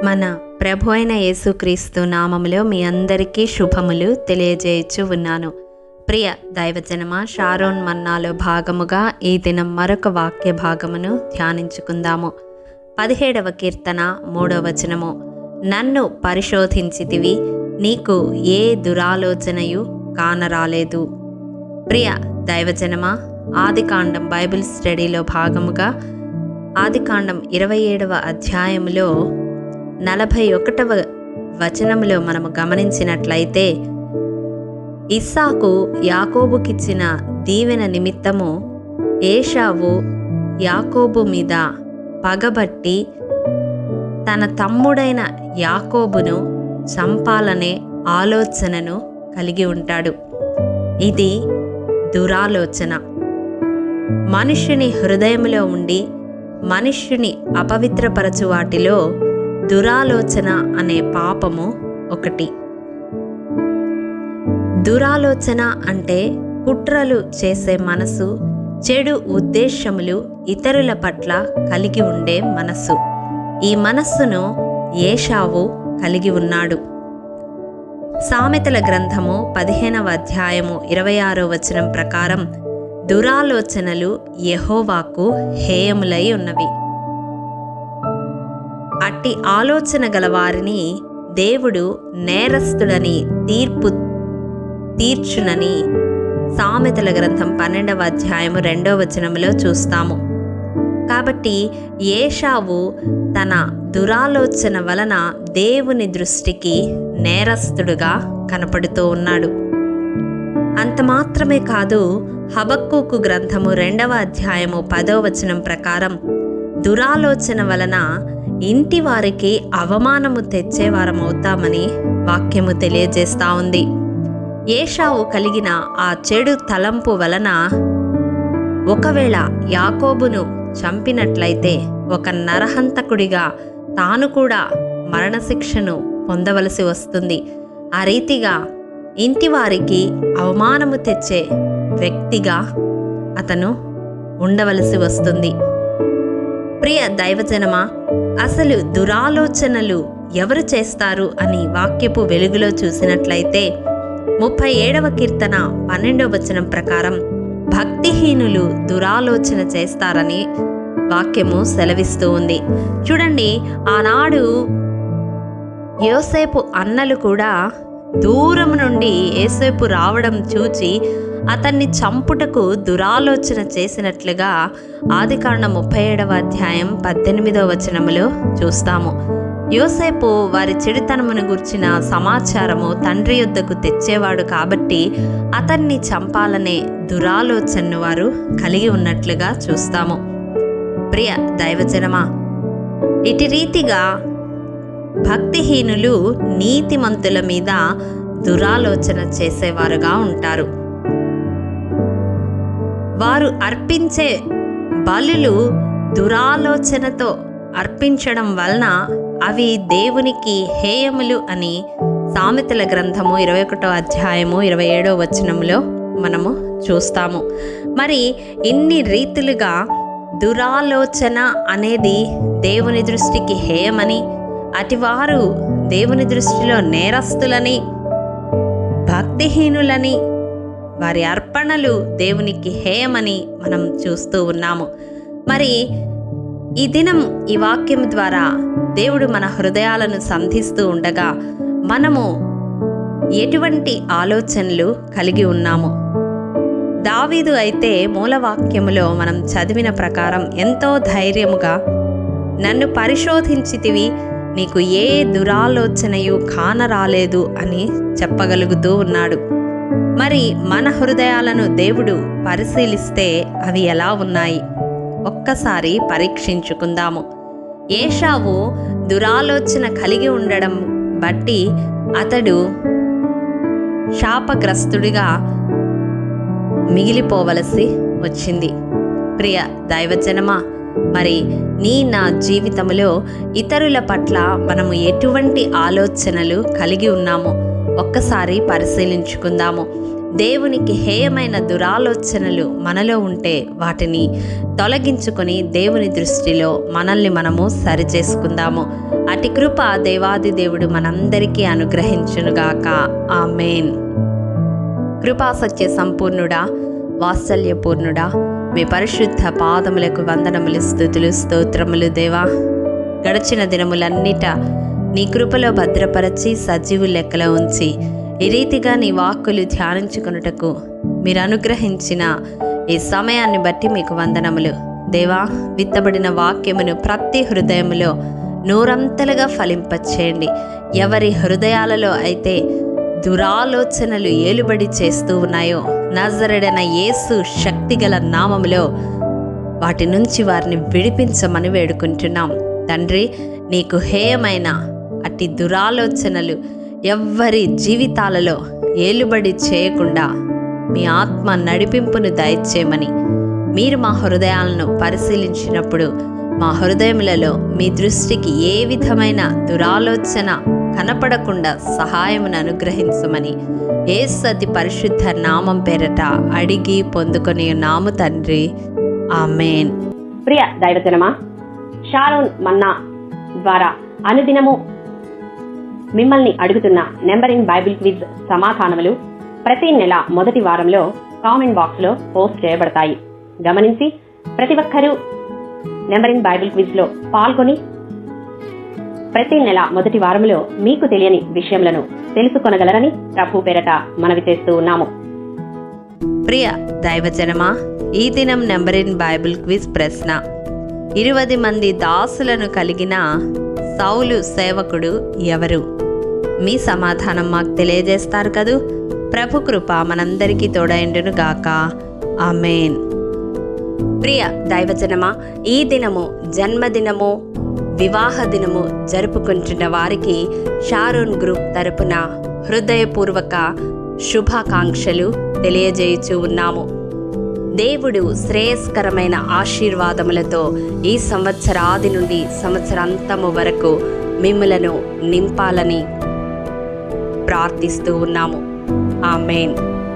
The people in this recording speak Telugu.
మన ప్రభు అయిన యేసుక్రీస్తు నామములో మీ అందరికీ శుభములు తెలియజేయచ్చు ఉన్నాను. ప్రియ దైవజనమా, షారోన్ మన్నాలో భాగముగా ఈ దినం మరొక వాక్య భాగమును ధ్యానించుకుందాము. 17వ కీర్తన 3వ వచనము. నన్ను పరిశోధించితివి, నీకు ఏ దురాలోచనయు కానరాలేదు. ప్రియ దైవజనమా, ఆదికాండం బైబిల్ స్టడీలో భాగముగా ఆదికాండం 27వ అధ్యాయములో 41వ వచనములో మనము గమనించినట్లయితే, ఇస్సాకు యాకోబుకిచ్చిన దీవెన నిమిత్తము ఏశావు యాకోబు మీద పగబట్టి తన తమ్ముడైన యాకోబును చంపాలనే ఆలోచనను కలిగి ఉంటాడు. ఇది దురాలోచన. మనుష్యుని హృదయంలో ఉండి మనుష్యుని అపవిత్రపరచు వాటిలో దురాలోచన అనే పాపము ఒకటి. దురాలోచన అంటే కుట్రలు చేసే మనసు, చెడు ఉద్దేశములు ఇతరుల పట్ల కలిగి ఉండే మనస్సు. ఈ మనస్సును ఏశావు కలిగి ఉన్నాడు. సామెతల గ్రంథము 15వ అధ్యాయము 26వ వచనం ప్రకారం దురాలోచనలు యెహోవాకు హేయములై ఉన్నవి. అట్టి ఆలోచన గల వారిని దేవుడు నేరస్తుడని తీర్చునని సామెతల గ్రంథం 12వ అధ్యాయము 2వ వచనములో చూస్తాము. కాబట్టి ఏశావు తన దురాలోచన వలన దేవుని దృష్టికి నేరస్తుడుగా కనపడుతూ ఉన్నాడు. అంత మాత్రమే కాదు, హబక్కూకు గ్రంథము 2వ అధ్యాయము 10వ వచనం ప్రకారం దురాలోచన వలన ఇంటి వారికి అవమానము తెచ్చేవారమవుతామని వాక్యము తెలియజేస్తూ ఉంది. ఏశావు కలిగిన ఆ చెడు తలంపు వలన ఒకవేళ యాకోబును చంపినట్లయితే ఒక నరహంతకుడిగా తాను కూడా మరణశిక్షను పొందవలసి వస్తుంది. ఆ రీతిగా ఇంటి వారికి అవమానము తెచ్చే వ్యక్తిగా అతను ఉండవలసి వస్తుంది. ప్రియ దైవజనమా, అసలు దురాలోచనలు ఎవరు చేస్తారు అని వాక్యపు వెలుగులో చూసినట్లయితే 37వ కీర్తన 12వ వచనం ప్రకారం భక్తిహీనులు దురాలోచన చేస్తారని వాక్యము సెలవిస్తూ ఉంది. చూడండి, ఆనాడు యోసేపు అన్నలు కూడా దూరం నుండి యోసేపు రావడం చూచి అతన్ని చంపుటకు దురాలోచన చేసినట్లుగా ఆదికాండం 37వ అధ్యాయం 18వ వచనములో చూస్తాము. యోసేపు వారి చెడుతనమును గుర్చిన సమాచారము తండ్రి యొద్దకు తెచ్చేవాడు కాబట్టి అతన్ని చంపాలనే దురాలోచనను వారు కలిగి ఉన్నట్లుగా చూస్తాము. ప్రియ దైవజనమా, ఇటు రీతిగా భక్తిహీనులు నీతిమంతుల మీద దురాలోచన చేసేవారుగా ఉంటారు. వారు అర్పించే బలులు దురాలోచనతో అర్పించడం వలన అవి దేవునికి హేయములు అని సామెతల గ్రంథము 21వ అధ్యాయము 27వ వచనంలో మనము చూస్తాము. మరి ఇన్ని రీతులుగా దురాలోచన అనేది దేవుని దృష్టికి హేయమని, అటివారు దేవుని దృష్టిలో నేరస్తులని, భక్తిహీనులని, వారి అర్పణలు దేవునికి హేయమని మనం చూస్తూ ఉన్నాము. మరి ఈ దినం ఈ వాక్యం ద్వారా దేవుడు మన హృదయాలను సంధిస్తూ ఉండగా మనము ఎటువంటి ఆలోచనలు కలిగి ఉన్నాము? దావీదు అయితే మూలవాక్యములో మనం చదివిన ప్రకారం ఎంతో ధైర్యముగా నన్ను పరిశోధించితివి, నీకు ఏ దురాలోచనయు కానరాలేదు అని చెప్పగలుగుతూ ఉన్నాడు. మరి మన హృదయాలను దేవుడు పరిశీలిస్తే అవి ఎలా ఉన్నాయి? ఒక్కసారి పరీక్షించుకుందాము. ఏశావు దురాలోచన కలిగి ఉండడం బట్టి అతడు శాపగ్రస్తుడిగా మిగిలిపోవలసి వచ్చింది. ప్రియ దైవజనమా, మరి నా జీవితంలో ఇతరుల పట్ల మనము ఎటువంటి ఆలోచనలు కలిగి ఉన్నామో ఒక్కసారి పరిశీలించుకుందాము. దేవునికి హేయమైన దురాలోచనలు మనలో ఉంటే వాటిని తొలగించుకొని దేవుని దృష్టిలో మనల్ని మనము సరిచేసుకుందాము. అటి కృప దేవాది దేవుడు మనందరికీ అనుగ్రహించునుగాక. ఆమేన్. కృపాసత్య సంపూర్ణుడా, వాత్సల్యపూర్ణుడా, మీ పరిశుద్ధ పాదములకు వందనములు, స్తుతులు, స్తోత్రములు దేవా. గడిచిన దినములన్నిట నీ కృపలో భద్రపరచి సజీవు లెక్కలో ఉంచి ఈ రీతిగా నీ వాక్కులు ధ్యానించుకొనుటకు మీరు అనుగ్రహించిన ఈ సమయాన్ని బట్టి మీకు వందనములు దేవా. విత్తబడిన వాక్యమును ప్రతి హృదయములో నూరంతలుగా ఫలింపచేయండి. ఎవరి హృదయాలలో అయితే దురాలోచనలు ఏలుబడి చేస్తూ ఉన్నాయో నజరేయుడైన యేసు శక్తిగల నామములో వాటి నుంచి వారిని విడిపించమని వేడుకుంటున్నాం తండ్రి. నీకు హేయమైన అట్టి దురాలోచనలు ఎవ్వరి జీవితాలలో ఏలుబడి చేయకుండా మీ ఆత్మ నడిపింపును దయచేయమని, మీరు మా హృదయాలను పరిశీలించినప్పుడు మా హృదయములలో మీ దృష్టికి ఏ విధమైన దురాలోచన కనపడకుండా సహాయమును అనుగ్రహించమని యేసు అతి పరిశుద్ధ నామం పేరట అడిగి పొందుకొని ఉన్నాము తండ్రి. ఆమేన్. ప్రియ దైవజనమా, షారోన్ మన్నా ద్వారా అనుదినము మిమ్మల్ని అడుగుతున్న నెంబర్ ఇన్ బైబిల్ క్విజ్ సమాధానములు ప్రతి నెల మొదటి వారంలో కామెంట్ బాక్స్లో పోస్ట్ చేయబడతాయి. గమనించి ప్రతి ఒక్కరూ నెంబర్ ఇన్ బైబిల్ క్విజ్లో పాల్గొని ప్రతి నెల మొదటి వారంలో మీకు తెలియని విషయములను తెలుసుకొనగలరని ప్రభు పేరట మనవి చేస్తూ ఉన్నాము. ప్రియ దైవజనమా, ఈ దినం నెంబర్ ఇన్ బైబిల్ క్విజ్ ప్రశ్న: 20 మంది దాసులను కలిగిన సౌలు సేవకుడు ఎవరు? మీ సమాధానం మాకు తెలియజేస్తారు కదూ. ప్రభు కృప మనందరికీ తోడైండును గాక. ఆమేన్. ప్రియ దైవజనమా, ఈ దినము జన్మదినము, వివాహ దినము జరుపుకుంటున్న వారికి షారోన్ గ్రూప్ తరపున హృదయపూర్వక శుభాకాంక్షలు తెలియజేయుచూ ఉన్నాము. దేవుడు శ్రేయస్కరమైన ఆశీర్వాదములతో ఈ సంవత్సరాది నుండి సంవత్సరాంతము వరకు మిమ్ములను నింపాలని ప్రార్థిస్తూ ఉన్నాము. ఆమేన్.